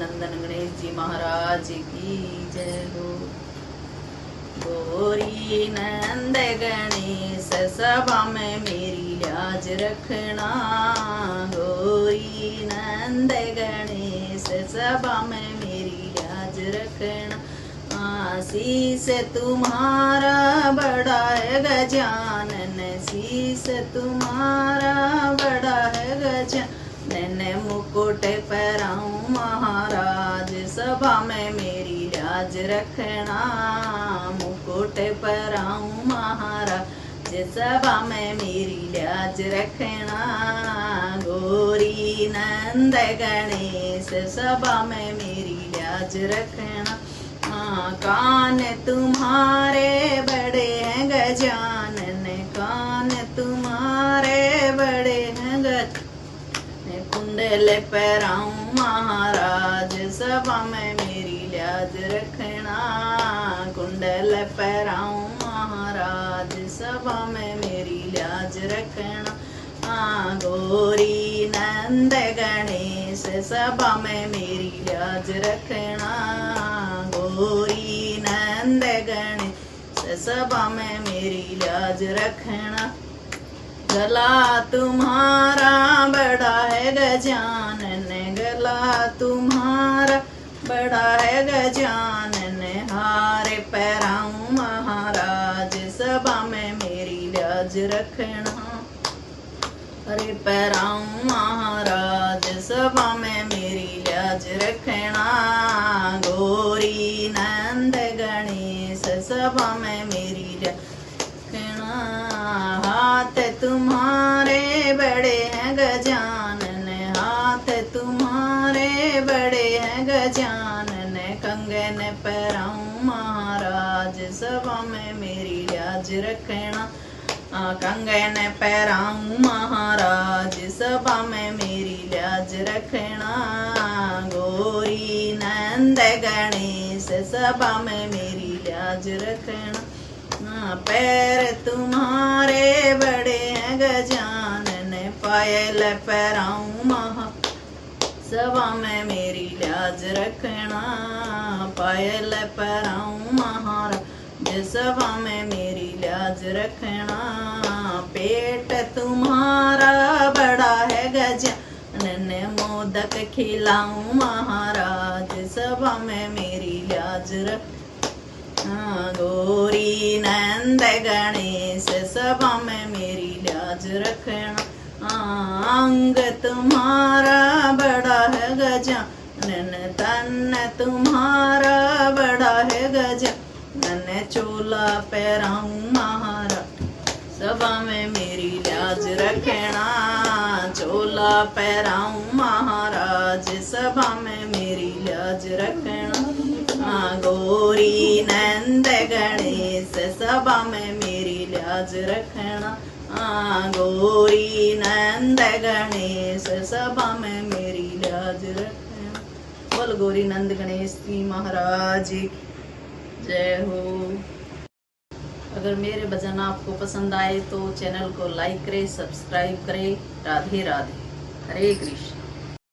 नंदन गणेश जी महाराज की जय हो। गौरी नंद गणेश सभा में मेरी लाज रखना, गौरी नंद गणेश सभा में मेरी लाज रखना। आशीष तुम्हारा बड़ा है गजानन, शीश तुम्हारा बड़ा है गजानन, मुकुट पहराऊं महाराज सभा में मेरी लाज रखना, मुकुट पहराऊं महाराज सभा में मेरी लाज रखना। गौरी नंद गणेश सभा में मेरी लाज रखना। कान तुम्हारे बड़े हैं गजानन, कान तुम्हारे बड़े हैं गजानन, कुंडल पहराऊं महाराज सभा में मेरी लाज रखना, कुंडल पहराऊं महाराज सभा में मेरी लाज रखना। गौरी नंद गणेश सभा में मेरी लाज रखना, गौरी नंद गणेश सभा में मेरी लाज रखना। गला तुम्हारा बड़ा है गजानन, गला तुम्हारा बड़ा है गजानन, हार पहराऊं महाराज सभा में मेरी लाज रखना, अरे पहराऊं महाराज सभा में मेरी लाज रखना। गौरी नंद गणेश सभा में मेरी लाज रखना। हाथ तुम्हारे बड़े हैं गजानन, हाथ तुम्हारे बड़े हैं गजानन, कंगन पहराऊं महाराज सभा में मेरी लाज रखना, कंगन पहराऊं महाराज सभा में मेरी लाज रखना। गौरी नंद गणेश सभा में मेरी लाज रखना। पैर तुम्हारे बड़े हैं गजानन, पायल पहराऊं महा सभा में मेरी लाज रखना, पायल पहराऊं महाराज सभा में मेरी लाज रखना। पेट तुम्हारा बड़ा है गजानन, मोदक खिलाऊं महाराज सभा में मेरी लाज रखना। गौरी नंद गणेश सभा में मेरी लाज रखना। अंग तुम्हारा बड़ा है गजानन, तन तुम्हारा बड़ा है गजानन, चोला पहराऊं महाराज सभा में मेरी लाज रखना, चोला पहराऊं महाराज सभा में मेरी लाज रखना। गौरी नंद गणेश सभा में मेरी लाज रखना, गौरी नंद गणेश सभा में मेरी लाज रखना। बोल गौरी नंद गणेश जी महाराज जय हो। अगर मेरे भजन आपको पसंद आए तो चैनल को लाइक करें, सब्सक्राइब करें। राधे राधे, हरे कृष्ण।